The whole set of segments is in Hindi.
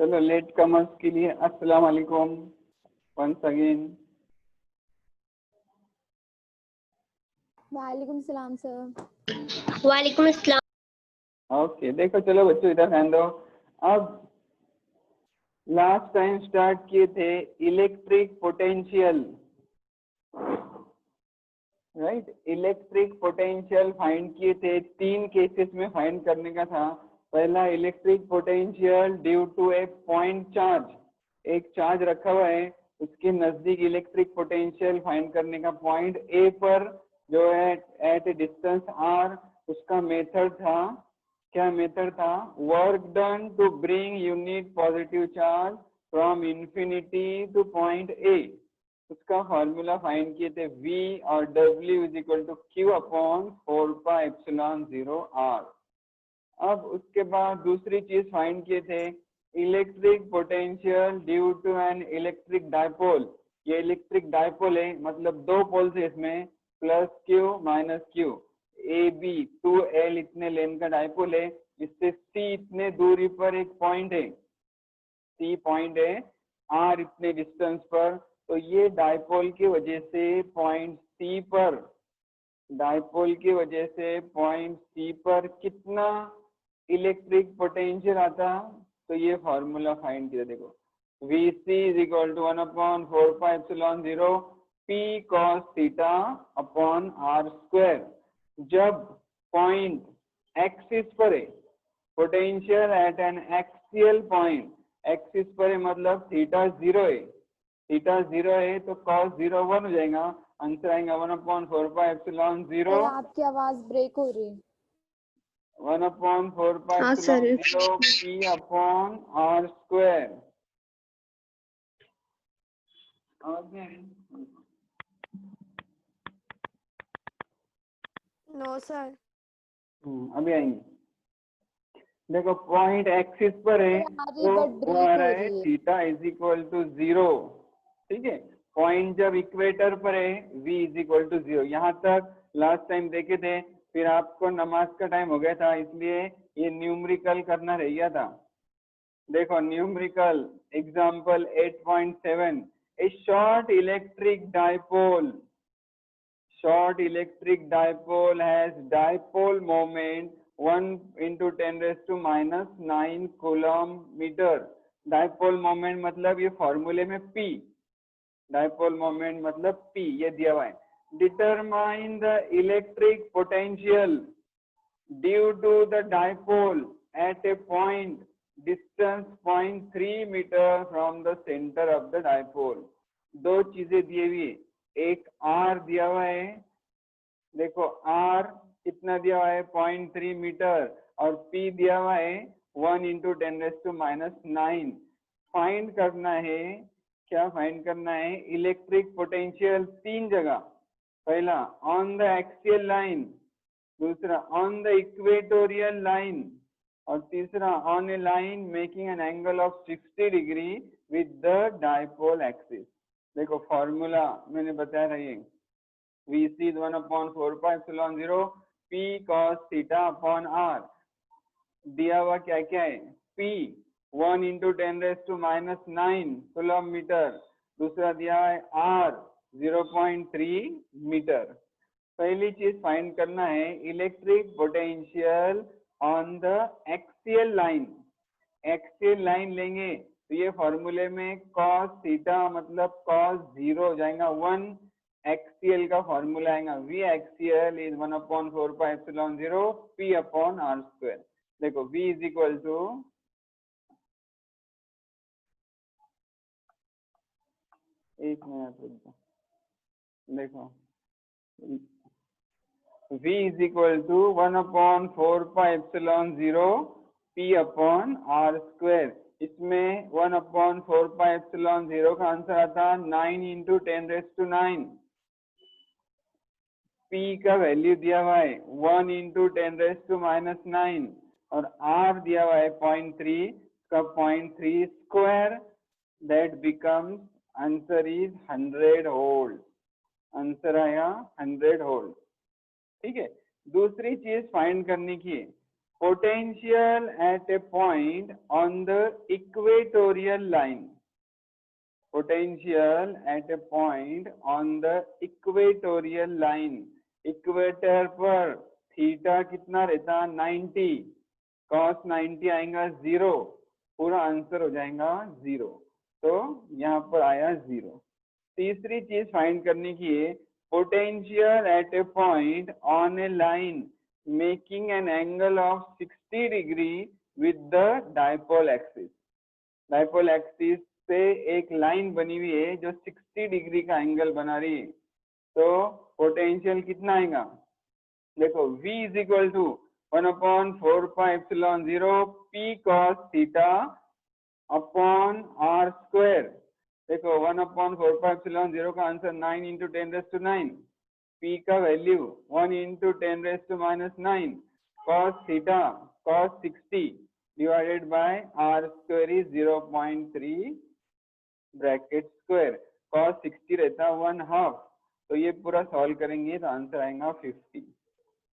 चलो लेट कमर्स के लिए अस्सलाम वालेकुम वंस अगेन। वालेकुम सलाम सर। वालेकुम अस्सलाम। ओके देखो चलो बच्चों इधर ध्यान दो। अब लास्ट टाइम स्टार्ट किए थे electric potential, right. Electric potential find किए थे, 3 केसेस में फाइंड करने का था। पहला electric potential due to a point charge, एक चार्ज रखा हुआ है उसके नजदीक इलेक्ट्रिक पोटेंशियल फाइंड करने का पॉइंट ए पर जो है एट ए डिस्टेंस आर। उसका मेथड था, क्या मेथड था, work done to bring unit positive charge from infinity to point A. उसका फॉर्मूला फाइंड किए थे V और W is equal to Q upon 4πε0 R। अब उसके बाद दूसरी चीज फाइंड किए थे electric potential due to an electric dipole. ये इलेक्ट्रिक डायपोल है, मतलब 2 पोल्स है इसमें, plus Q minus Q, AB 2L इतने लेंथ का डायपोल है। इससे C इतने दूरी पर एक पॉइंट है, C पॉइंट है R इतने डिस्टेंस पर। तो ये डायपोल की वजह से पॉइंट C पर, डायपोल की वजह से पॉइंट C पर कितना इलेक्ट्रिक पोटेंशियल आता, तो ये फॉर्मूला फाइंड किया। देखो VC is equal to 1 upon 4πε0 P cos theta upon R square. जब पॉइंट एक्सिस पर है, potential at an axial point, axis पर है मतलब थीटा 0 है, थीटा 0 है तो cos 0 1 हो जाएगा। आंसर आएगा 1 अपॉन 4πε0। आपकी आवाज ब्रेक हो रही है। 1 upon 4πε0 P upon R square. No sir. अभी आएंगे। देखो पॉइंट एक्सिस पर है तो वो आ रहा है थीटा इज इक्वल टू 0, ठीक है। पॉइंट जब इक्वेटर पर है V इज इक्वल टू 0। यहाँ तक लास्ट टाइम देखे थे, फिर आपको नमाज का टाइम हो गया था इसलिए ये न्यूमेरिकल करना रह गया था। देखो numerical example 8.7, A short electric dipole, short electric dipole has dipole moment 1 into 10 raised to minus 9 coulomb meter। Dipole moment मतलब ये फॉर्मूले में P, डायपोल मोमेंट मतलब P ये दिया हुआ है। Determine the electric potential due to the dipole at a point distance 0.3 metre from the centre of the dipole. 2 चीजें दी हुई है, एक R दिया हुआ है, देखो R कितना दिया हुआ है 0.3 मीटर, और P दिया हुआ है 1 into 10 raised to minus 9। Find करना है, क्या फाइंड करना है, इलेक्ट्रिक पोटेंशियल 3 जगह। पहला ऑन द एक्सियल लाइन, दूसरा ऑन द इक्वेटोरियल लाइन, और तीसरा on a line making an angle of 60 degree with the dipole axis. देखो फॉर्मूला मैंने बताया था ये VC 1 upon 4πε0 P cos theta upon R। दिया हुआ क्या क्या है, P 1 into 10 raised to minus 9 coulomb metre, दूसरा दिया है R 0.3 मीटर। पहली चीज फाइंड करना है electric potential on the axial line. Axial line लेंगे तो ये फॉर्मूले में cos थीटा मतलब cos 0 हो जाएगा 1, एक्सियल का फॉर्मूला आएगा V axial is 1 upon 4πε0 P upon R square. देखो V इज इक्वल टू, एक मिनट देखो, V is equal to 1 upon 4πε0 P upon R square. इसमें 1 अपॉन 4πε0 का आंसर आता है 9 into 10 raised to 9। P का वैल्यू दिया हुआ है 1 into 10 raised to minus 9, और R दिया हुआ है 0.3 का 0.3 square, that becomes answer is 100 volt. Answer आया 100 वोल्ट, ठीक है। दूसरी चीज फाइंड करने की है potential at a point on the equatorial line. Potential at a point on the equatorial line. Equator पर थीटा कितना रहता 90, cos 90 आएगा 0, पूरा आंसर हो जाएगा 0, तो यहाँ पर आया 0। तीसरी चीज फाइंड करने की है, potential eight a point on a line making an angle of 60 degree with the dipole axis. Dipole axis से एक लाइन बनी हुई है जो 60 डिग्री का एंगल बना रही है, तो पोटेंशियल कितना आएगा, देखो V is equal to 1/4πε0 P cos theta upon r square. देखो 1/4πε0 का आंसर 9 × 10⁻⁹, P का value 1 × 10⁻⁹, cos theta cos 60 divided by r square is 0.3 bracket square, cos 60 रहता 1/2, तो ये पूरा सॉल्व करेंगे तो आंसर आएगा 50।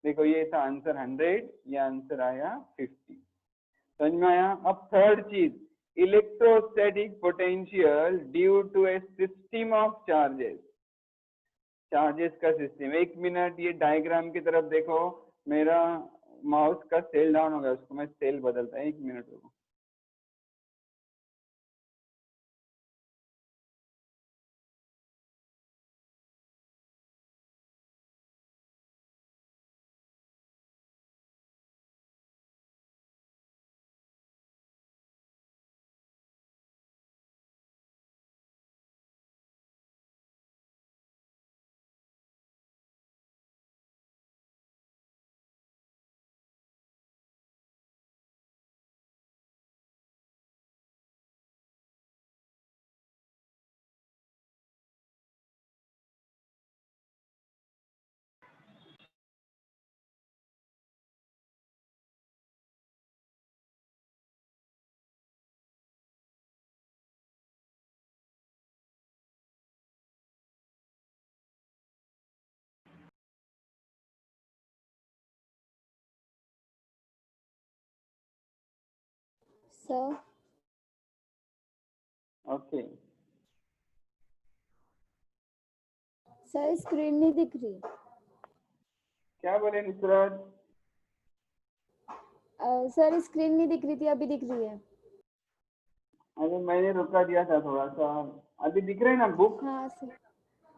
देखो ये था आंसर 100, ये आंसर आया 50। समझ में आया? अब थर्ड चीज, electrostatic potential due to a system of charges. Charges का सिस्टम, 1 मिनट ये डायग्राम की तरफ देखो, मेरा माउस का सेल डाउन हो गया, उसको मैं सेल बदलता है, 1 मिनट रुको। सर ओके सर स्क्रीन नहीं दिख रही। क्या बोले नुसरत? सर स्क्रीन नहीं दिख रही थी, अभी दिख रही है। अरे मैंने रुका दिया था थोड़ा सा, अभी दिख रहे हैं ना बुक? हाँ सर,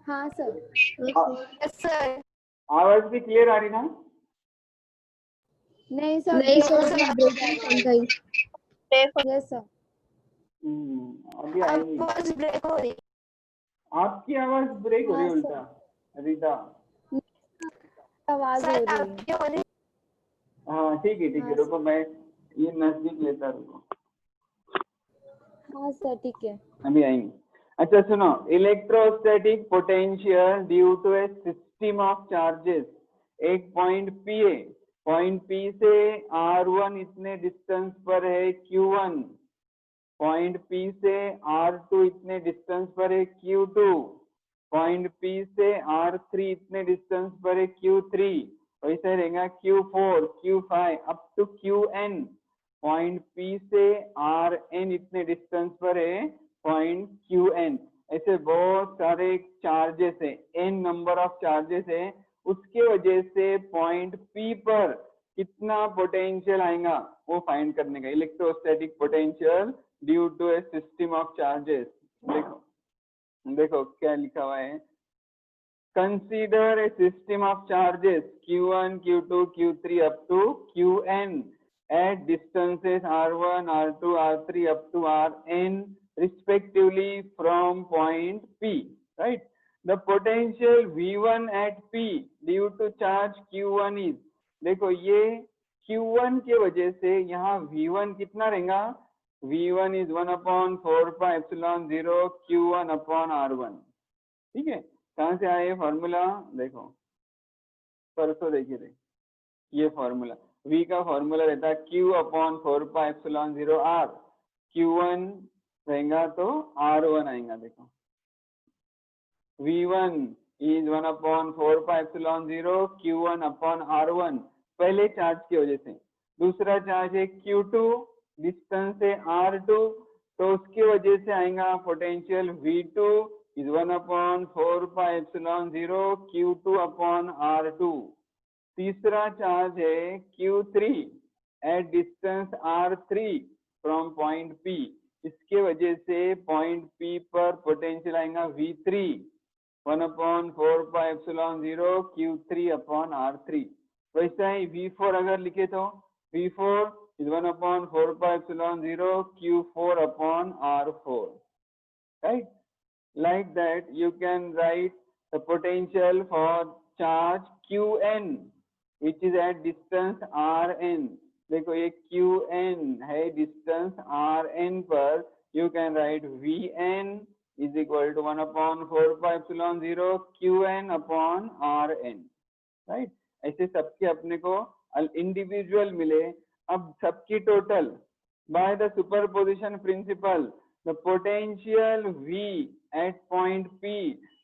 हाँ सर। Yes, sir. आवाज भी क्लियर आ रही ना? नहीं सर, नहीं सर, ब्रेक हो गई। Yes sir. अभी आएगी। आवाज ब्रेक हो रही। आपकी आवाज ब्रेक हो रही है हाँ, उल्टा रीता। आवाज हो सर रही है। आपकी हो रही। हाँ ठीक है हाँ, रुको, मैं ये नजदीक लेता, रुको हाँ सर ठीक है। अभी आएंगे। अच्छा सुनो, electrostatic potential due to a system of charges. एक पॉइंट P है, पॉइंट P से R1 इतने डिस्टेंस पर है Q1, पॉइंट P से R2 इतने डिस्टेंस पर है Q2, पॉइंट P से R3 इतने डिस्टेंस पर है Q3, वैसे रहेगा Q4, Q5 up to Qn। Point P से Rn इतने डिस्टेंस पर है पॉइंट Qn। ऐसे बहुत सारे चार्जेस है, n नंबर ऑफ चार्जेस है, उसके वजह से पॉइंट P पर कितना पोटेंशियल आएगा वो फाइंड करने का। Electrostatic potential due to a system of charges. देखो देखो क्या लिखा हुआ है, consider a system of charges Q1, Q2, Q3 up to Qn at distances R1, R2, R3 up to Rn respectively from point P, right? The potential V1 at P due to charge Q1 is, देखो ये Q1 के वजह से यहाँ V1 कितना रहेगा, V1 is 1/4πε0 Q1 upon R1। ठीक है, कहाँ से आया ये फॉर्मूला, देखो परसों देखिए थे ये फॉर्मूला। V का फॉर्मूला रहता है Q/4πε0 R, Q1 रहेगा तो R1 आएगा। देखो V1 is 1/4πε0 Q1 upon R1, पहले चार्ज की वजह से। दूसरा चार्ज है Q2, डिस्टेंस है R2, तो उसकी वजह से आएगा potential V2 is 1/4 pi epsilon 0 Q2 upon R2। तीसरा चार्ज है Q3 at distance R3 from point P, इसके वजह से पॉइंट P पर पोटेंशियल आएगा V3 1/4 pi epsilon 0 Q3 upon R3। वैसा ही V4 अगर लिखे तो V4 is 1/4 pi epsilon 0 Q4 upon R4, right? Like that you can write the potential for charge Qn which is at distance Rn। देखो ये Qn है डिस्टेंस Rn पर, you can write Vn is equal to 1/4 pi epsilon 0 Qn upon Rn, right? ऐसे सबके अपने को इंडिविजुअल मिले। अब सबकी total by the superposition principle, the potential V at point P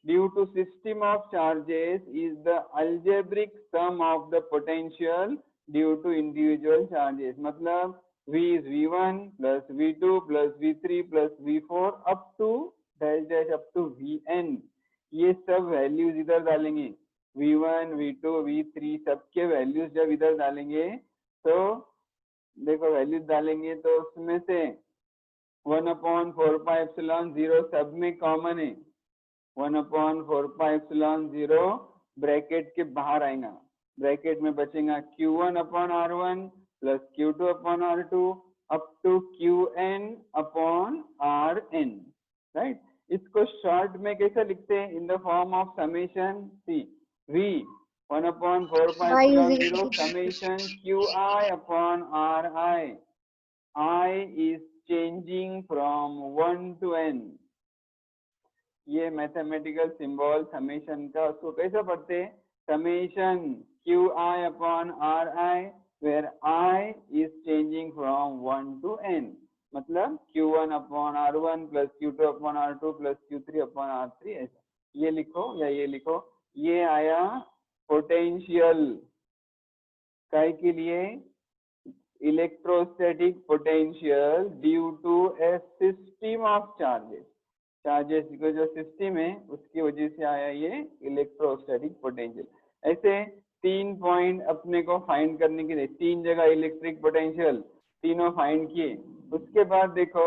due to system of charges is the algebraic sum of the potential due to individual charges। मतलब V is V1 plus V2 plus V3 plus V4 up to dash dash up to Vn। ये सब वैल्यूज इधर डालेंगे, V1 V2 V3 सबके वैल्यूज जब इधर डालेंगे तो देखो वैल्यूज डालेंगे तो उसमें से 1/4 pi epsilon 0 सब में कॉमन है, 1/4 pi epsilon 0 ब्रैकेट के बाहर आएगा, ब्रैकेट में बचेगा Q1 upon R1 plus Q2 upon R2 up to Qn upon Rn, right? इसको शॉर्ट में कैसे लिखते हैं? In the form of summation सी V 1/4 pi epsilon 0 summation Qi upon Ri। I is changing from 1 to n। ये मैथमेटिकल सिंबल समेशन का, उसको कैसे पढ़ते हैं? Summation Qi upon Ri where I is changing from 1 to n। मतलब Q1 upon R1 plus Q2 upon R2 plus Q3 upon R3, ऐसा ये लिखो या ये लिखो। ये आया पोटेंशियल काय के लिए? Electrostatic potential due to a system of charges. Charges का जो सिस्टम है उसकी वजह से आया ये इलेक्ट्रोस्टैटिक पोटेंशियल। ऐसे 3 पॉइंट अपने को फाइंड करने के लिए, 3 जगह इलेक्ट्रिक पोटेंशियल तीनों फाइंड किए। उसके बाद देखो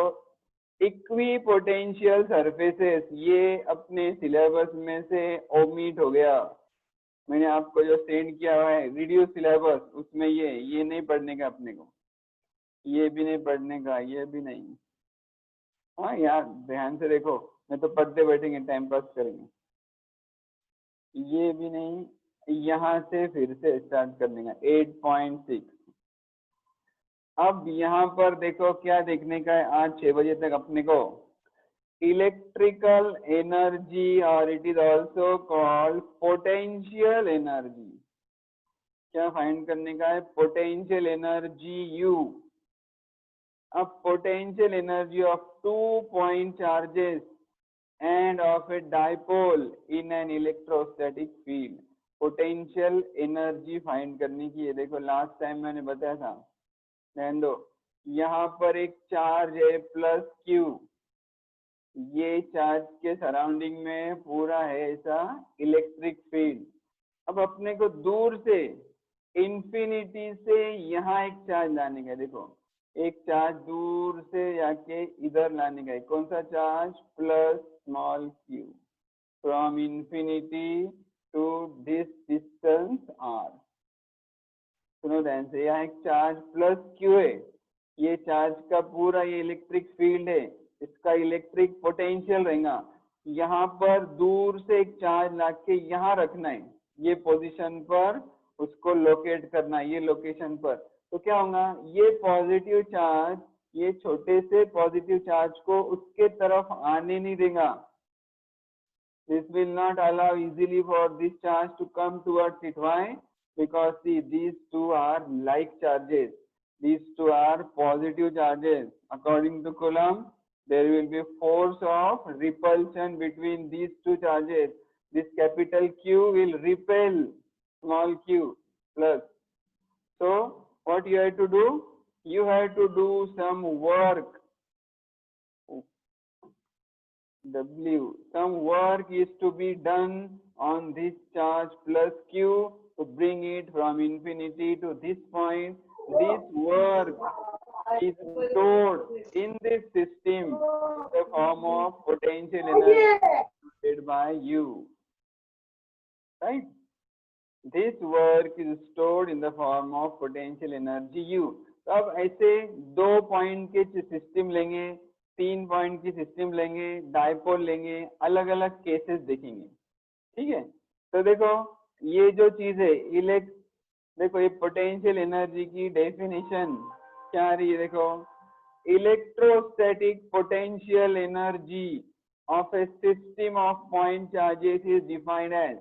इक्वी पोटेंशियल सरफेसेस, ये अपने सिलेबस में से ओमिट हो गया। मैंने आपको जो सेंड किया हुआ है रिड्यूस सिलेबस, उसमें ये नहीं पढ़ने का अपने को, ये भी नहीं पढ़ने का, ये भी नहीं। हाँ यार ध्यान से देखो, मैं तो पढ़ते बैठेंगे टाइम पास करेंगे। ये भी नहीं, यहाँ से फिर से स्टार्ट करने का 8.6। अब यहाँ पर देखो क्या देखने का है आज 6 बजे तक अपने को? इलेक्ट्रिकल एनर्जी और it is also called potential energy. क्या फाइंड करने का है? Potential energy U। अब potential energy of 2 point charges end of a dipole in an electrostatic field. Potential energy find करने की है। देखो लास्ट टाइम मैंने बताया था, ध्यान दो, यहाँ पर एक चार्ज है प्लस Q, ये चार्ज के सराउंडिंग में पूरा है ऐसा इलेक्ट्रिक फील्ड। अब अपने को दूर से इंफिनिटी से यहाँ एक चार्ज लाने का है। देखो एक चार्ज दूर से जाके इधर लाने का है। कौन सा charge? Plus small q from infinity to this distance r। सुनो ध्यान से, यहाँ एक चार्ज प्लस q है, ये चार्ज का पूरा ये इलेक्ट्रिक फील्ड है, इसका इलेक्ट्रिक पोटेंशियल रहेगा। यहाँ पर दूर से एक चार्ज लाके यहाँ रखना है, ये पोजीशन पर उसको लोकेट करना है, ये लोकेशन पर। तो क्या होगा? ये पॉजिटिव चार्ज ये छोटे से पॉजिटिव चार्ज को उसके तरफ आने नहीं देगा। This will not allow easily for this charge to come towards it. Why? Because see, these two are like charges. These two are positive charges. According to Coulomb, there will be force of repulsion between these two charges. This capital Q will repel small q plus. So what you have to do? You have to do some work. W, some work is to be done on this charge plus Q to bring it from infinity to this point. This work is stored in this system in the form of potential energy created by you. Right? This work is stored in the form of potential energy U. तो अब ऐसे 2 पॉइंट के सिस्टम लेंगे, 3 पॉइंट की सिस्टम लेंगे, डायपोल लेंगे, अलग अलग केसेस देखेंगे. ठीक है. तो देखो ये जो चीज है देखो ये पोटेंशियल एनर्जी की डेफिनेशन क्या आ रही है. देखो electrostatic potential energy of a system of point charges is defined as.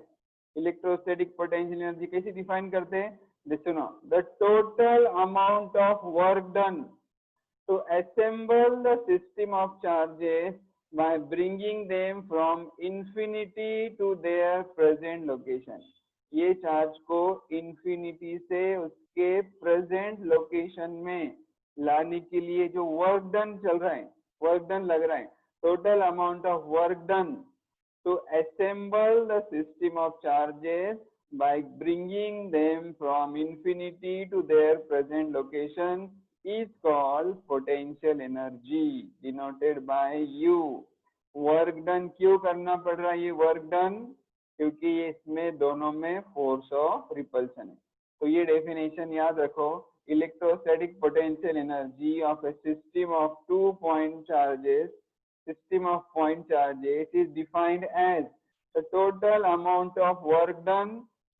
Electrostatic potential energy कैसे डिफाइन करते हैं? सुनो, the total amount of work done to assemble the system of charges by bringing them from infinity to their present location. ये चार्ज को इंफिनिटी से उसके प्रेजेंट लोकेशन में लाने के लिए जो वर्क डन चल रहा है, वर्क डन लग रहा है, total amount of work done to assemble the system of charges by bringing them from infinity to their present location is called potential energy denoted by U. Work done क्यों करना पड़ रहा है ये वर्क डन? क्योंकि इसमें दोनों में फोर्स ऑफ रिपल्सन है. तो ये डेफिनेशन याद रखो. Electrostatic potential energy of a system of 2 point charges, system of point charges is defined as the total amount of work done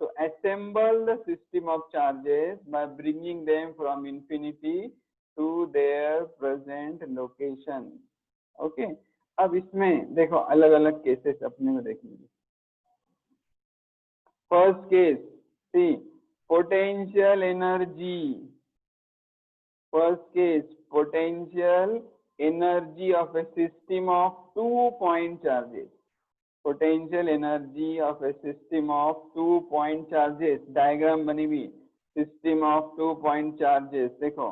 to assemble the system of charges by bringing them from infinity to their present location. Okay. अब इसमें देखो अलग अलग केसेस अपने में देखेंगे. फर्स्ट केस, सी potential energy. First case, potential energy of a system of 2 point charges. Potential energy of a system of 2 point charges. Diagram बनी हुई. System of 2 point charges. देखो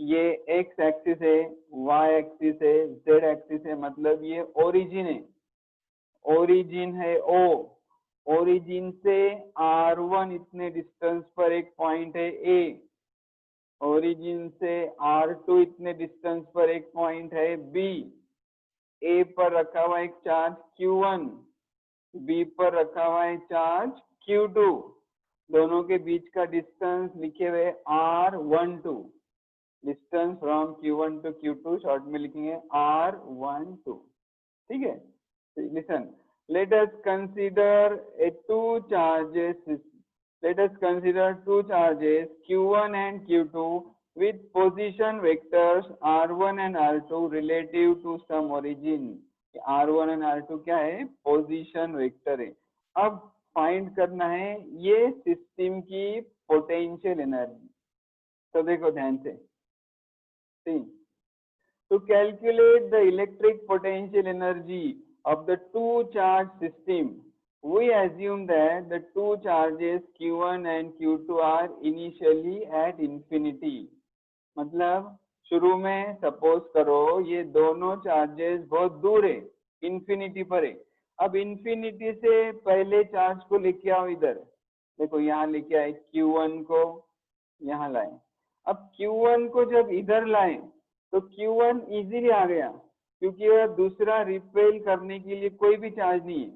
ये x एक्सिस है, y एक्सिस है, z एक्सिस है. मतलब ये ओरिजिन है. ओरिजिन है O. ओरिजिन से R1 इतने डिस्टेंस पर एक पॉइंट है A. ओरिजिन से R2 इतने डिस्टेंस पर एक पॉइंट है B. A पर रखा हुआ एक चार्ज Q1, B पर रखा हुआ है चार्ज Q2. दोनों के बीच का डिस्टेंस लिखे हुए R12. Distance from Q1 to Q2 short में लिखेंगे R12. ठीक है. Listen, let us consider a 2 charges. Let us consider 2 charges Q1 and Q2 with position vectors R1 and R2 relative to some origin. R1 and R2 क्या है? पोजीशन वेक्टर है. अब फाइंड करना है ये सिस्टम की पोटेंशियल एनर्जी. तो देखो ध्यान से. To calculate the electric potential energy of the 2 charge system, we assume that the 2 charges Q1 and Q2 are initially at infinity. मतलब शुरू में सपोज करो ये दोनों चार्जेस बहुत दूर है, इंफिनिटी पर है. अब इंफिनिटी से पहले चार्ज को लेके आओ इधर. देखो यहाँ लेके आए, Q1 को यहाँ लाए. अब Q1 को जब इधर लाए तो Q1 इजीली आ गया क्योंकि वह दूसरा रिपेल करने के लिए कोई भी चार्ज नहीं है.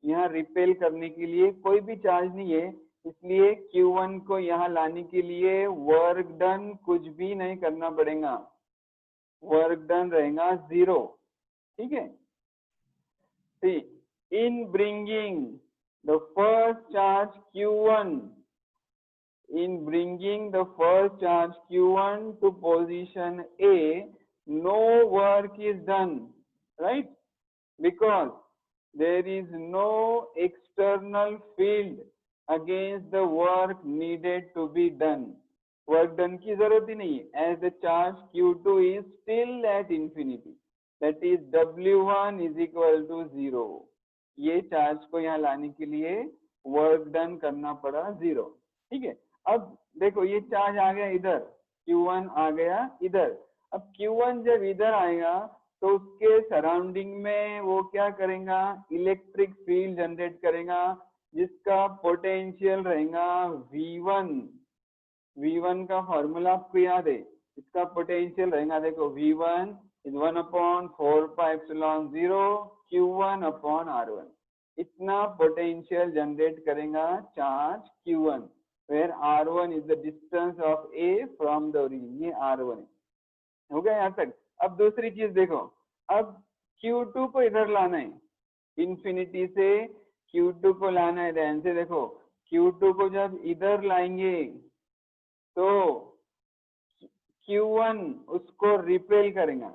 यहाँ रिपेल करने के लिए कोई भी चार्ज नहीं है. इसलिए Q1 को यहाँ लाने के लिए वर्क डन कुछ भी नहीं करना पड़ेगा. वर्क डन रहेगा 0. ठीक है. See, in bringing the first charge Q1, in bringing the first charge Q1 to position A, no work is done, right? Because there is no external field against the work needed to be done. Work done की जरूरत ही नहीं है, as the charge Q2 is still at infinity. That is W1 is equal to 0. ये चार्ज को यहाँ लाने के लिए वर्क डन करना पड़ा 0. ठीक है. अब देखो ये चार्ज आ गया इधर, Q1 आ गया इधर। अब Q1 जब इधर आएगा तो उसके सराउंडिंग में वो क्या करेगा, इलेक्ट्रिक फील्ड जनरेट करेगा, जिसका पोटेंशियल रहेगा V1। V1 का फॉर्मूला आपको याद है, इसका पोटेंशियल रहेगा, देखो V1 is 1/4πε0 Q1 upon R1। इतना पोटेंशियल जनरेट करेगा charge Q1, where R1 is the distance of A from the origin। ये R1 है। हो गया यहाँ तक। अब दूसरी चीज देखो, अब Q2 को इधर लाना है, इंफिनिटी से Q2 को लाना है। ध्यान से देखो, Q2 को जब इधर लाएंगे तो Q1 उसको रिपेल करेगा,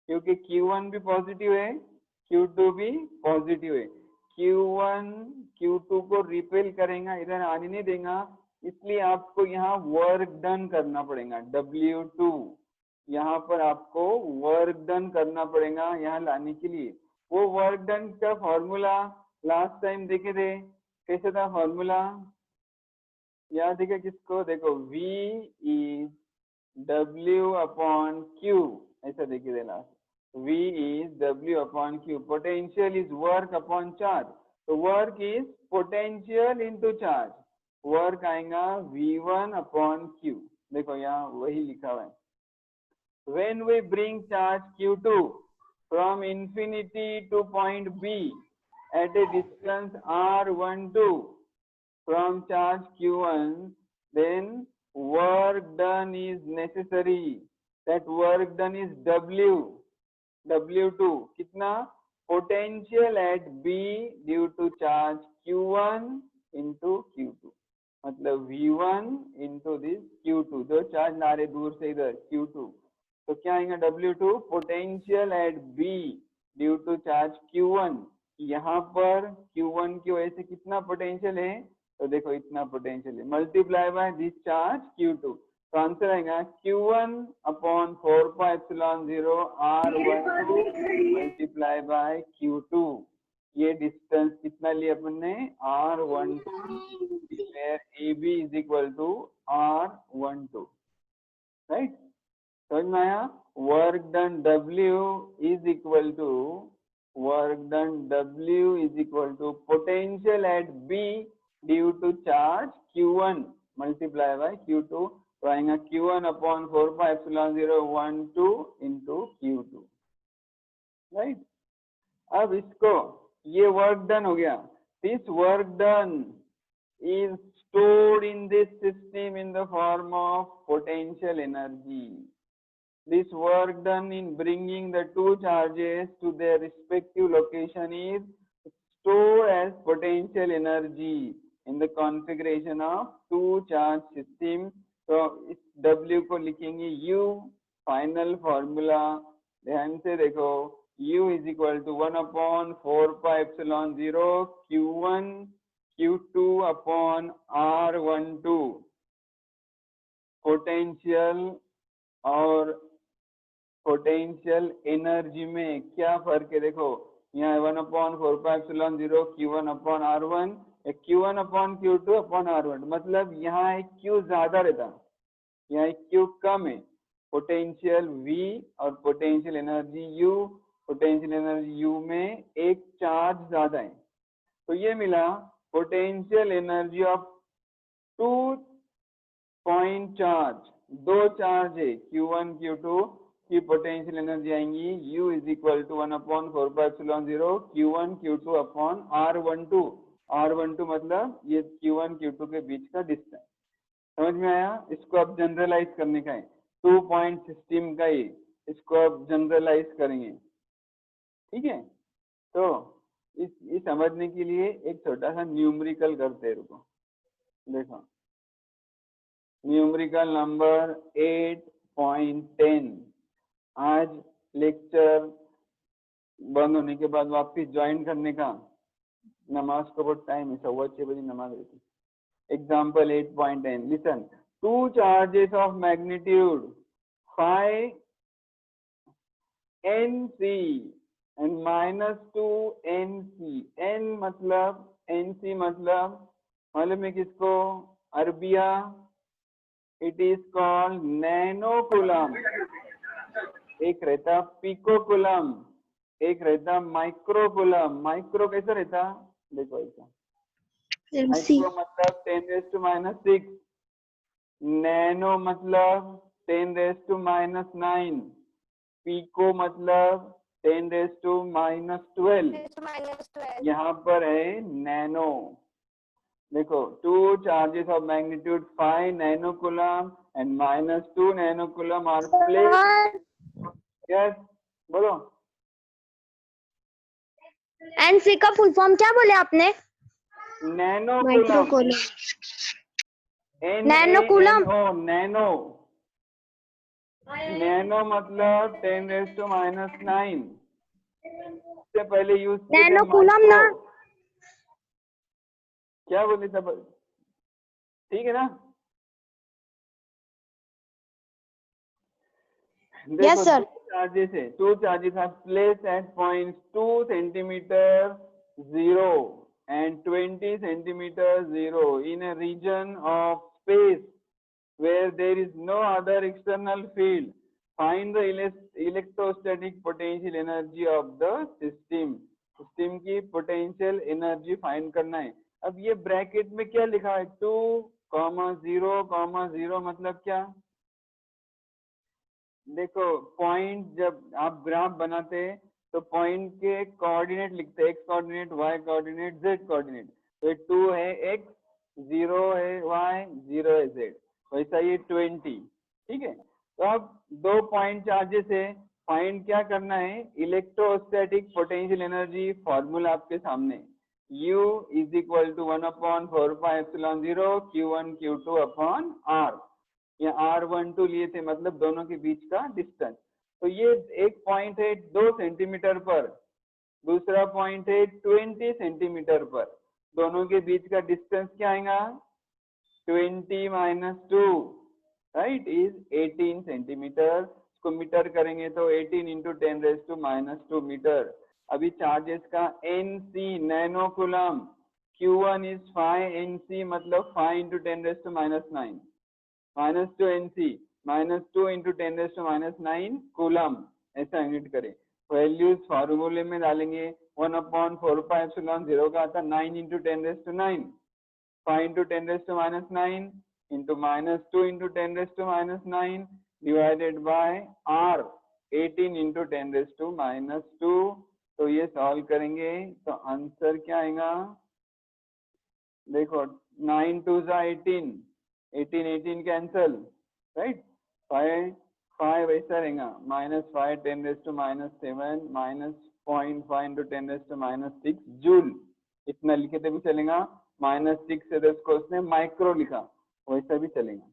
क्योंकि Q1 भी पॉजिटिव है, Q2 भी पॉजिटिव है। Q1 Q2 को रिपेल करेगा, इधर आने नहीं देगा, इसलिए आपको यहाँ वर्क डन करना पड़ेगा, W2। यहाँ पर आपको वर्क डन करना पड़ेगा यहाँ लाने के लिए। वो वर्क डन का फॉर्मूला लास्ट टाइम देखे थे, कैसे था फॉर्मूला, याद है क्या किसको? देखो V is W upon Q, ऐसा देखे थे last. V is W upon Q, potential is work upon charge, तो work is potential into charge, work आएगा V1 upon Q। देखो यहाँ वही लिखा हुआ है। When we bring charge Q2 from infinity to point B at a distance R12 from charge Q1, then work done is necessary, that work done is W2 कितना, potential at B due to charge Q1 into Q2, मतलब V1 into this Q2, जो चार्ज ला रहे दूर से इधर Q2, तो क्या आएगा W2, potential at B due to charge Q1। यहाँ पर Q1 की वजह से कितना पोटेंशियल है, तो देखो इतना पोटेंशियल है, multiply by this charge Q2, तो आंसर आएगा Q1 upon 4πε0 R12 multiply by Q2। ये डिस्टेंस कितना लिया अपन ने, R12, where AB is equal to R12, right. समझ में आया? Work done W is equal to potential at B due to charge Q1 multiply by Q2, तो आएगा Q1 upon 4πε0 into Q2, right. अब इसको, ये वर्क डन हो गया, this work done is stored in this system in the form of potential energy। This work done in bringing the two charges to their respective location is stored as potential energy in the configuration of two charge system। तो इस W को लिखेंगे U, फाइनल फॉर्मूला ध्यान से देखो, U is equal to 1/4πε0 Q1 Q2 upon R12। Potential और पोटेंशियल एनर्जी में क्या फर्क है, देखो यहाँ 1/4πε0 Q1 upon R1, Q1 upon Q2 upon R1, मतलब यहाँ एक Q ज्यादा रहता, यहाँ एक Q कम है। पोटेंशियल V और potential energy U, potential energy U में एक चार्ज ज्यादा है, तो ये मिला potential energy of 2 point charge, दो चार्ज है Q1 Q2 की पोटेंशियल एनर्जी आएंगी U is equal to 1/4πε0 Q1 Q2 upon R12। R12 मतलब ये Q1 Q2 के बीच का डिस्टेंस। समझ में आया? इसको अब जनरलाइज करने का है, 2 पॉइंट सिस्टम का ही, इसको अब जनरलाइज करेंगे, ठीक है। तो इस समझने के लिए एक छोटा सा न्यूमेरिकल करते हैं, रुको देखो, न्यूमेरिकल नंबर 8.10। आज लेक्चर बंद होने के बाद वापस ज्वाइन करने का, नमाज को बहुत टाइम है, 6:15 बजे नमाज रहती। Example 8.10, listen, two charges of magnitude 5 NC and -2 NC, N मतलब NC मतलब मालूम है किसको, अरबिया, इट इज कॉल्ड नैनोकुलम। एक रहता पिकोकुलम, एक रहता माइक्रोकुलम। माइक्रो कैसा रहता, देखो ऐसा, माइक्रो मतलब 10⁻⁻6, नैनो मतलब 10⁻⁻9, पिको मतलब 10⁻⁻12। यहाँ पर है नैनो। देखो 2 charges of magnitude 5 nanocoulomb and -2 nanocoulomb are placed. Yes, बोलो। एनसी का फुल फॉर्म क्या बोले आपने? नैनोकुलम, नैनोकुलम। NaNO, nano. नैनो मतलब 10⁻⁹ से पहले यूज किए थे नैनोकुलम ना? माइक्रो। क्या बोले तब, ठीक है ना? Yes, sir. Two charges are placed at points 2 centimeter 0 and 20 centimeter 0 in a region of space where there is no other external field. Find the electrostatic potential energy of the system. System की पोटेंशियल एनर्जी फाइंड करना है। अब ये ब्रैकेट में क्या लिखा है, 2,0,0 मतलब क्या? देखो पॉइंट जब आप ग्राफ बनाते हैं तो पॉइंट के कोऑर्डिनेट लिखते हैं, X coordinate, Y coordinate, Z coordinate. तो 2 है एक्स, 0 है वाई, 0 है जेड, वैसा ये 20। ठीक है, तो अब 2 पॉइंट चार्जेस है, फाइंड क्या करना है, इलेक्ट्रोस्टैटिक पोटेंशियल एनर्जी। फॉर्मूला आपके सामने, U is equal to 1/4πε0 Q1 Q2 upon R। या R12 लिए थे, मतलब दोनों के बीच का डिस्टेंस। तो ये एक पॉइंट है 2 सेंटीमीटर पर, दूसरा पॉइंट है 20 सेंटीमीटर पर, दोनों के बीच का डिस्टेंस क्या आएगा, 20 - 2 राइट इज 18 सेंटीमीटर। इसको मीटर करेंगे तो 18 × 10⁻⁻2 मीटर। अभी चार्जेस का NC नैनोकुलम, Q1 इज 5 NC मतलब 5 × 10⁻⁹ -2 NC -2 × 10⁻⁹ कूलम, ऐसा यूनिट करें। वैल्यूज फार्मूले में डालेंगे, 1/4πε0 का आता 9 × 10⁻⁹, 5 × 10⁻⁹ into -2 × 10⁻⁹ डिवाइडेड बाय R 18 × 10⁻²। तो ये सॉल्व करेंगे तो आंसर क्या आएगा, देखो 9 2 18, 18 कैंसल राइट, 5 ऐसा रहेगा, -5 10⁻⁻7 -0.5 × 10⁻⁶ जूल। इतना लिखे तो भी चलेगा, -6 से 10 को उसने माइक्रो लिखा, वैसा भी चलेगा।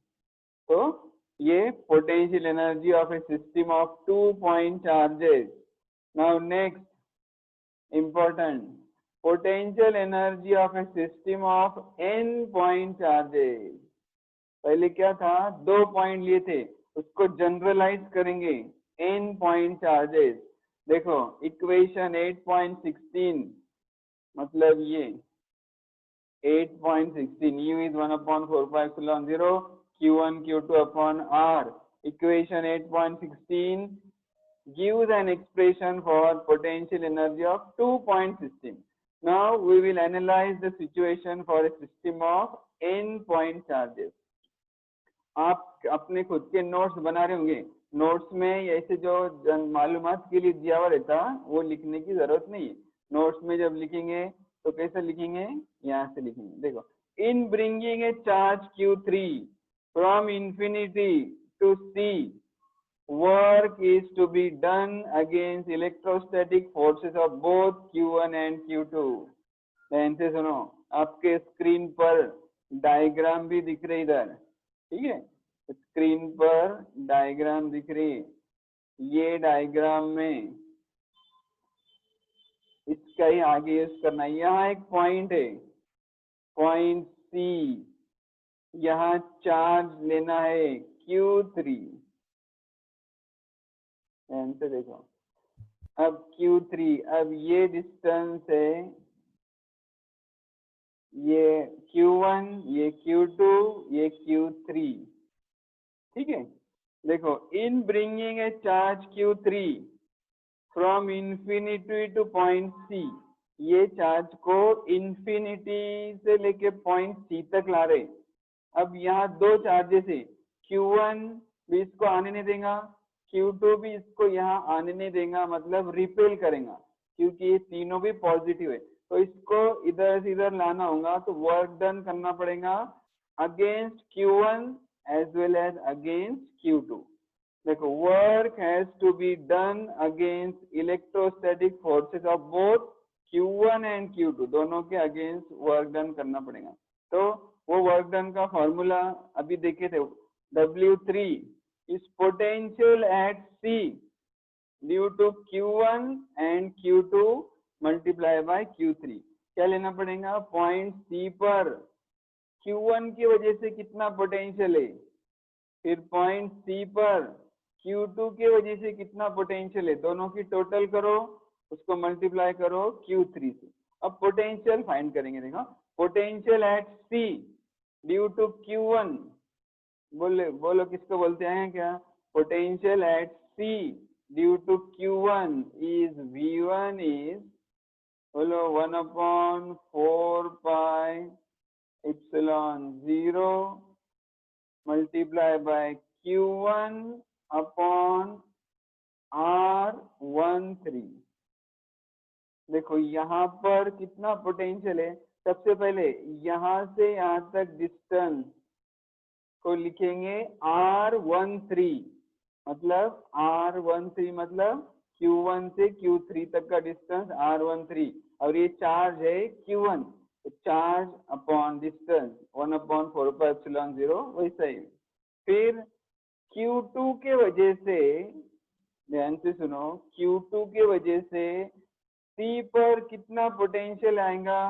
तो ये potential energy of a system of 2 point charges. Now next important, potential energy of a system of n point charges। पहले क्या था, 2 पॉइंट लिए थे, उसको जनरलाइज करेंगे n पॉइंट चार्जेस। देखो इक्वेशन 8.16 मतलब ये 8.16, U is 1/4πε0 Q1 Q2 upon R। Equation 8.16 gives an expression for potential energy of 2-point system. Now we will analyze the situation for a system of n point charges। आप अपने खुद के नोट्स बना रहे होंगे, नोट्स में ऐसे जो मालूमात के लिए दिया हुआ रहता वो लिखने की जरूरत नहीं है। नोट्स में जब लिखेंगे तो कैसे लिखेंगे, यहाँ से लिखेंगे। देखो, in bringing a charge Q3 from infinity to C, work is to be done against electrostatic forces of both Q1 and Q2। ध्यान से सुनो, आपके स्क्रीन पर डायग्राम भी दिख रही इधर, ठीक है, स्क्रीन पर डायग्राम दिख रही है। ये डायग्राम में इसका ही आगे यूज करना है। यहाँ एक पॉइंट है, पॉइंट C, यहाँ चार्ज लेना है Q3। से देखो, अब Q3, अब ये डिस्टेंस है ये Q1, ये Q2, ये Q3, ठीक है। देखो, in bringing a charge Q3 from infinity to point C, ये चार्ज को इंफिनिटी से लेके पॉइंट C तक ला रहे। अब यहाँ दो चार्जेस है, Q1 भी इसको आने नहीं देगा, Q2 भी इसको यहाँ आने नहीं देगा, मतलब रिपेल करेगा, क्योंकि ये तीनों भी पॉजिटिव है। तो इसको इधर से इधर लाना होगा, तो वर्क डन करना पड़ेगा against Q1 as well as against Q2। देखो, work has to be done against electrostatic forces of both Q1 and Q2, दोनों के अगेंस्ट वर्क डन करना पड़ेगा। तो वो वर्क डन का फॉर्मूला अभी देखे थे, W3 is potential at C due to Q1 and Q2 multiply by Q3। क्या लेना पड़ेगा, पॉइंट C पर Q1 की वजह से कितना पोटेंशियल है, फिर पॉइंट C पर Q2 की वजह से कितना पोटेंशियल है, दोनों की टोटल करो, उसको मल्टीप्लाई करो Q3 से। अब पोटेंशियल फाइंड करेंगे। देखो, potential at C due to Q1, बोलो किसको बोलते हैं क्या, potential at C due to Q1 is V1 is, बोलो 1/4 pi epsilon 0 multiply by Q1 upon R13। देखो, यहाँ पर कितना पोटेंशियल है, सबसे पहले यहाँ से यहाँ तक डिस्टेंस को लिखेंगे R13, मतलब R13 मतलब Q1 से Q3 तक का डिस्टेंस R13, और ये चार्ज है Q1, तो charge upon distance 1/4 pi epsilon 0, वैसा ही। फिर Q2 के वजह से, ध्यान से सुनो, Q2 के वजह से C पर कितना पोटेंशियल आएगा,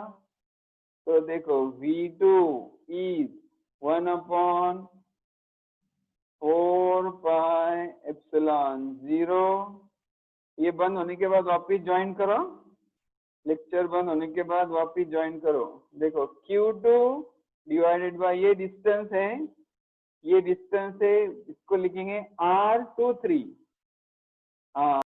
तो देखो V2 इज 1/4 पाई एप्सिलॉन 0। ये बंद होने के बाद वापिस ज्वाइन करो, लेक्चर बंद होने के बाद वापिस ज्वाइन करो। देखो, Q2 डिवाइडेड बाय ये डिस्टेंस है, ये डिस्टेंस है, इसको लिखेंगे R23।